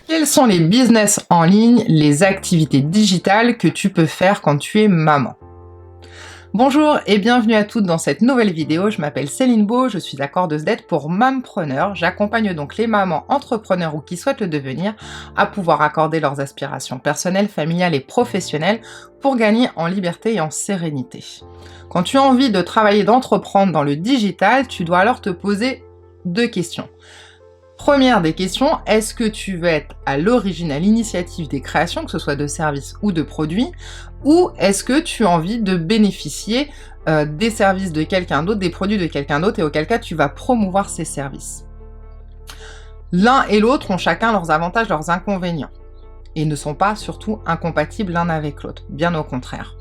Quels sont les business en ligne, les activités digitales que tu peux faire quand tu es maman? Bonjour et bienvenue à toutes dans cette nouvelle vidéo. Je m'appelle Céline Beau, je suis accordeuse d'aide pour Mampreneur. J'accompagne donc les mamans entrepreneurs ou qui souhaitent le devenir à pouvoir accorder leurs aspirations personnelles, familiales et professionnelles pour gagner en liberté et en sérénité. Quand tu as envie de travailler, d'entreprendre dans le digital, tu dois alors te poser deux questions. Première des questions, est-ce que tu veux être à l'origine, à l'initiative des créations, que ce soit de services ou de produits, ou est-ce que tu as envie de bénéficier des services de quelqu'un d'autre, des produits de quelqu'un d'autre, et auquel cas tu vas promouvoir ces services? L'un et l'autre ont chacun leurs avantages, leurs inconvénients, et ne sont pas surtout incompatibles l'un avec l'autre, bien au contraire.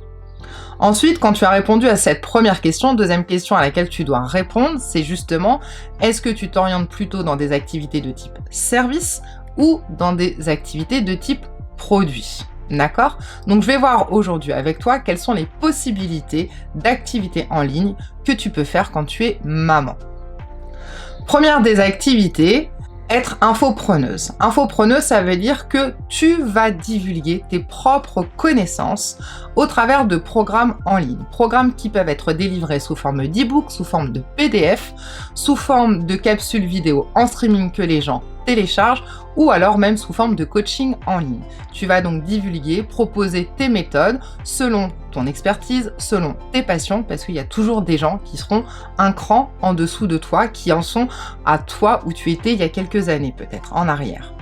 Ensuite, quand tu as répondu à cette première question, deuxième question à laquelle tu dois répondre, c'est justement, est-ce que tu t'orientes plutôt dans des activités de type service ou dans des activités de type produit? D'accord? Donc je vais voir aujourd'hui avec toi quelles sont les possibilités d'activités en ligne que tu peux faire quand tu es maman. Première des activités, être infopreneuse. Infopreneuse, ça veut dire que tu vas divulguer tes propres connaissances au travers de programmes en ligne. Programmes qui peuvent être délivrés sous forme d'e-book, sous forme de PDF, sous forme de capsules vidéo en streaming que les gens téléchargent ou alors même sous forme de coaching en ligne. Tu vas donc divulguer, proposer tes méthodes selon ton expertise, selon tes passions, parce qu'il y a toujours des gens qui seront un cran en dessous de toi, qui en sont à toi où tu étais il y a quelques années peut-être, en arrière.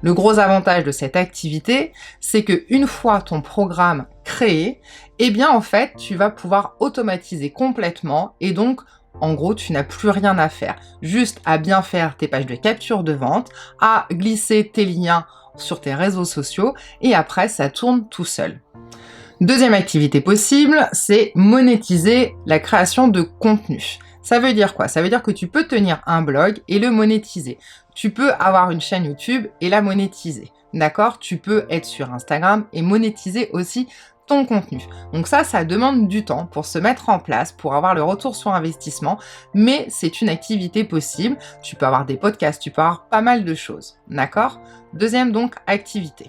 Le gros avantage de cette activité, c'est que une fois ton programme créé, eh bien en fait, tu vas pouvoir automatiser complètement et donc en gros, tu n'as plus rien à faire, juste à bien faire tes pages de capture de vente, à glisser tes liens sur tes réseaux sociaux et après, ça tourne tout seul. Deuxième activité possible, c'est monétiser la création de contenu. Ça veut dire quoi? Ça veut dire que tu peux tenir un blog et le monétiser. Tu peux avoir une chaîne YouTube et la monétiser. D'accord? Tu peux être sur Instagram et monétiser aussi ton contenu. Donc ça demande du temps pour se mettre en place, pour avoir le retour sur investissement, mais c'est une activité possible. Tu peux avoir des podcasts, tu peux avoir pas mal de choses. D'accord? Deuxième donc activité.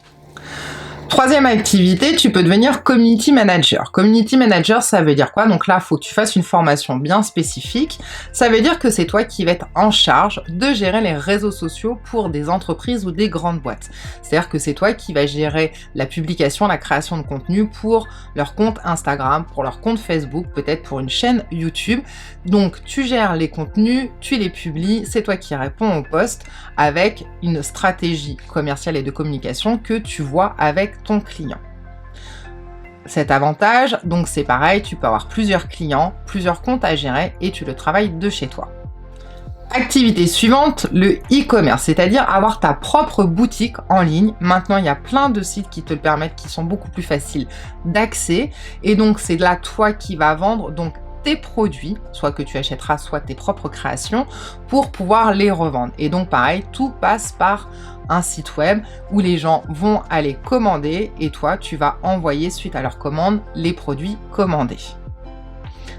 Troisième activité, tu peux devenir community manager. Community manager, ça veut dire quoi? Donc là, il faut que tu fasses une formation bien spécifique. Ça veut dire que c'est toi qui vas être en charge de gérer les réseaux sociaux pour des entreprises ou des grandes boîtes. C'est-à-dire que c'est toi qui vas gérer la publication, la création de contenu pour leur compte Instagram, pour leur compte Facebook, peut-être pour une chaîne YouTube. Donc, tu gères les contenus, tu les publies, c'est toi qui réponds aux posts avec une stratégie commerciale et de communication que tu vois avec ton client. Cet avantage, donc c'est pareil, tu peux avoir plusieurs clients, plusieurs comptes à gérer et tu le travailles de chez toi. Activité suivante, le e-commerce, c'est-à-dire avoir ta propre boutique en ligne. Maintenant, il y a plein de sites qui te le permettent, qui sont beaucoup plus faciles d'accès et donc c'est là toi qui vas vendre donc tes produits, soit que tu achèteras, soit tes propres créations, pour pouvoir les revendre. Et donc pareil, tout passe par un site web où les gens vont aller commander et toi, tu vas envoyer suite à leur commande les produits commandés.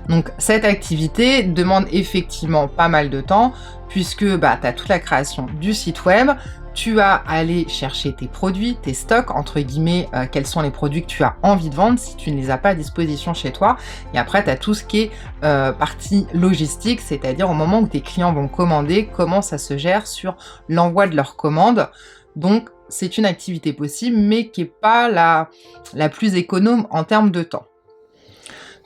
Donc cette activité demande effectivement pas mal de temps puisque tu as toute la création du site web, tu vas aller chercher tes produits, tes stocks, entre guillemets, quels sont les produits que tu as envie de vendre si tu ne les as pas à disposition chez toi. Et après, tu as tout ce qui est partie logistique, c'est-à-dire au moment où tes clients vont commander, comment ça se gère sur l'envoi de leurs commandes. Donc, c'est une activité possible, mais qui n'est pas la plus économe en termes de temps.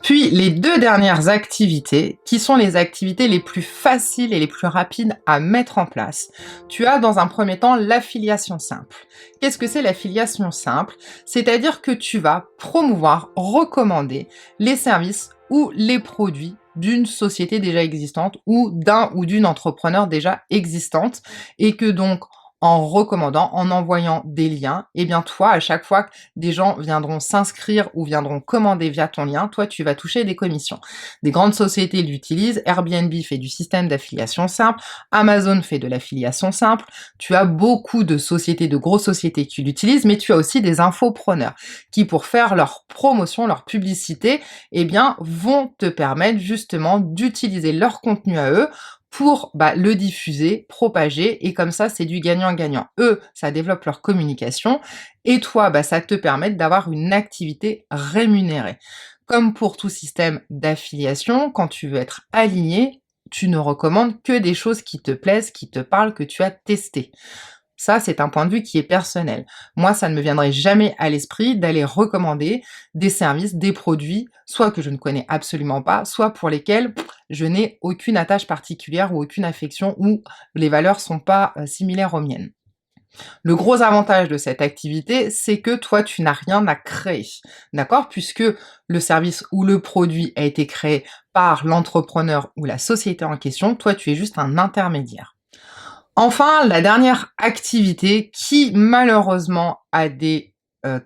Puis, les deux dernières activités, qui sont les activités les plus faciles et les plus rapides à mettre en place. Tu as dans un premier temps l'affiliation simple. Qu'est-ce que c'est l'affiliation simple? C'est-à-dire que tu vas promouvoir, recommander les services ou les produits d'une société déjà existante ou d'un ou d'une entrepreneur déjà existante et que donc en recommandant, en envoyant des liens, et bien toi, à chaque fois que des gens viendront s'inscrire ou viendront commander via ton lien, toi, tu vas toucher des commissions. Des grandes sociétés l'utilisent, Airbnb fait du système d'affiliation simple, Amazon fait de l'affiliation simple, tu as beaucoup de sociétés, de grosses sociétés qui l'utilisent, mais tu as aussi des infopreneurs qui, pour faire leur promotion, leur publicité, eh bien, vont te permettre justement d'utiliser leur contenu à eux pour le diffuser, propager, et comme ça, c'est du gagnant-gagnant. Eux, ça développe leur communication, et toi, ça te permet d'avoir une activité rémunérée. Comme pour tout système d'affiliation, quand tu veux être aligné, tu ne recommandes que des choses qui te plaisent, qui te parlent, que tu as testé. Ça, c'est un point de vue qui est personnel. Moi, ça ne me viendrait jamais à l'esprit d'aller recommander des services, des produits, soit que je ne connais absolument pas, soit pour lesquels je n'ai aucune attache particulière ou aucune affection, ou les valeurs sont pas similaires aux miennes. Le gros avantage de cette activité, c'est que toi, tu n'as rien à créer, d'accord? Puisque le service ou le produit a été créé par l'entrepreneur ou la société en question, toi, tu es juste un intermédiaire. Enfin, la dernière activité qui malheureusement a des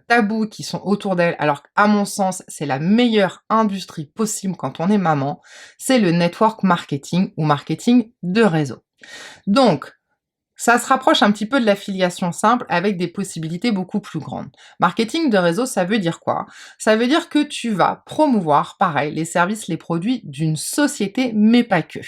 tabous qui sont autour d'elle, alors qu'à mon sens, c'est la meilleure industrie possible quand on est maman, c'est le network marketing ou marketing de réseau. Donc, ça se rapproche un petit peu de l'affiliation simple avec des possibilités beaucoup plus grandes. Marketing de réseau, ça veut dire quoi? Ça veut dire que tu vas promouvoir, pareil, les services, les produits d'une société, mais pas que.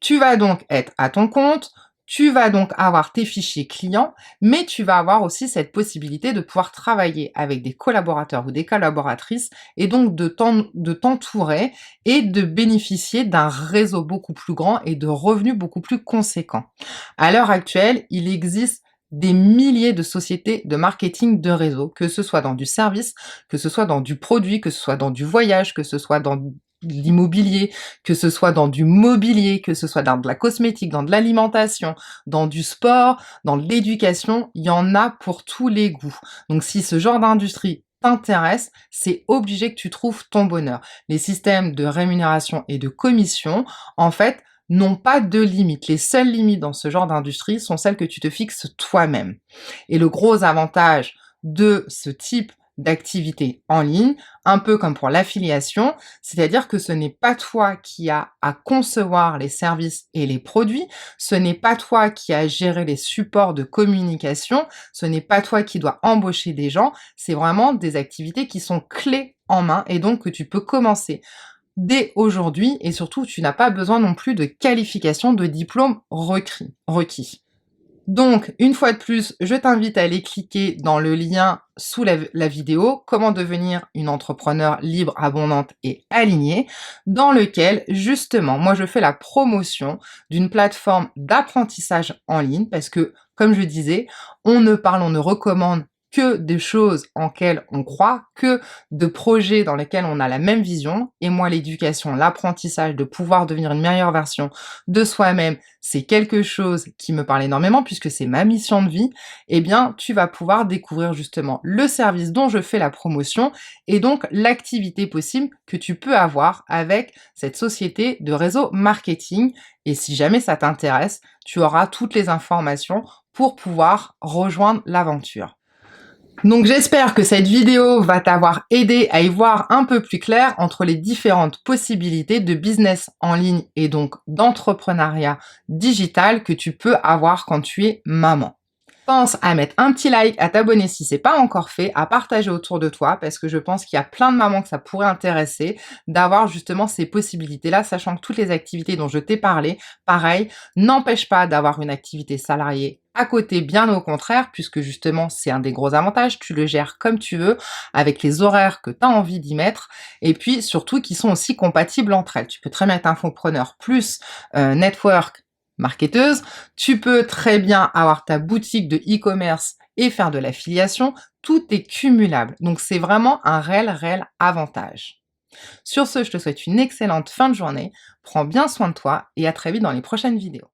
Tu vas donc être à ton compte, tu vas donc avoir tes fichiers clients, mais tu vas avoir aussi cette possibilité de pouvoir travailler avec des collaborateurs ou des collaboratrices, et donc de t'entourer et de bénéficier d'un réseau beaucoup plus grand et de revenus beaucoup plus conséquents. À l'heure actuelle, il existe des milliers de sociétés de marketing de réseau, que ce soit dans du service, que ce soit dans du produit, que ce soit dans du voyage, que ce soit dans l'immobilier, que ce soit dans du mobilier, que ce soit dans de la cosmétique, dans de l'alimentation, dans du sport, dans l'éducation, il y en a pour tous les goûts. Donc si ce genre d'industrie t'intéresse, c'est obligé que tu trouves ton bonheur. Les systèmes de rémunération et de commission, en fait, n'ont pas de limites. Les seules limites dans ce genre d'industrie sont celles que tu te fixes toi-même. Et le gros avantage de ce type d'activité en ligne, un peu comme pour l'affiliation, c'est-à-dire que ce n'est pas toi qui as à concevoir les services et les produits, ce n'est pas toi qui as à gérer les supports de communication, ce n'est pas toi qui dois embaucher des gens, c'est vraiment des activités qui sont clés en main et donc que tu peux commencer dès aujourd'hui, et surtout tu n'as pas besoin non plus de qualification, de diplôme requis. Donc, une fois de plus, je t'invite à aller cliquer dans le lien sous la vidéo, comment devenir une entrepreneur libre, abondante et alignée, dans lequel, justement, moi je fais la promotion d'une plateforme d'apprentissage en ligne, parce que, comme je disais, on ne recommande que des choses en lesquelles on croit, que de projets dans lesquels on a la même vision. Et moi, l'éducation, l'apprentissage, de pouvoir devenir une meilleure version de soi-même, c'est quelque chose qui me parle énormément puisque c'est ma mission de vie. Eh bien, tu vas pouvoir découvrir justement le service dont je fais la promotion et donc l'activité possible que tu peux avoir avec cette société de réseau marketing. Et si jamais ça t'intéresse, tu auras toutes les informations pour pouvoir rejoindre l'aventure. Donc j'espère que cette vidéo va t'avoir aidé à y voir un peu plus clair entre les différentes possibilités de business en ligne et donc d'entrepreneuriat digital que tu peux avoir quand tu es maman. Pense à mettre un petit like, à t'abonner si c'est pas encore fait, à partager autour de toi parce que je pense qu'il y a plein de mamans que ça pourrait intéresser d'avoir justement ces possibilités-là, sachant que toutes les activités dont je t'ai parlé, pareil, n'empêchent pas d'avoir une activité salariée à côté, bien au contraire, puisque justement c'est un des gros avantages, tu le gères comme tu veux, avec les horaires que tu as envie d'y mettre, et puis surtout qui sont aussi compatibles entre elles. Tu peux très bien être infopreneur plus network marketeuse, tu peux très bien avoir ta boutique de e-commerce et faire de l'affiliation, tout est cumulable. Donc c'est vraiment un réel avantage. Sur ce, je te souhaite une excellente fin de journée, prends bien soin de toi et à très vite dans les prochaines vidéos.